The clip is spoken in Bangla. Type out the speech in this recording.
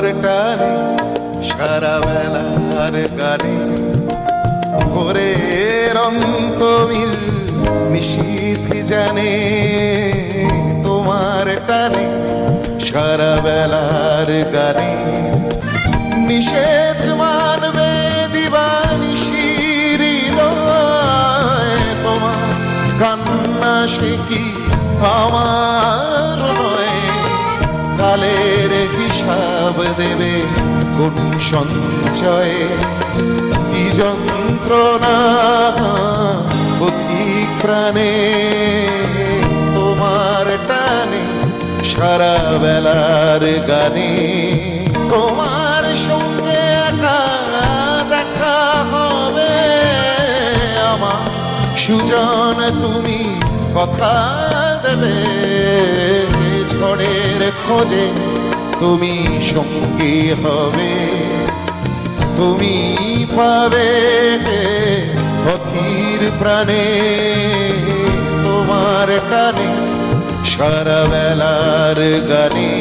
তোমার টানে সারা বেলার গানে ভোরের অন্তমিল নিশীথ জানে তোমার টানে সারা বেলার গানে নিষেধ মানবে দিবানিশি হৃদয় তোমার কান্না সে কি আমার নয় কালের হিসাব দেবে কোন সঞ্চয়ে কি যন্ত্রণা অধিক প্রাণে তোমার টানে সারা বেলার গানে তোমার সঙ্গে একা দেখা হবে আমার সুজন তুমি কথা দেবে ঝড়ের খোঁজে তুমি সঙ্গী হবে তুমি পাবে অধীর প্রাণে তোমার টানে সারা বেলার গানে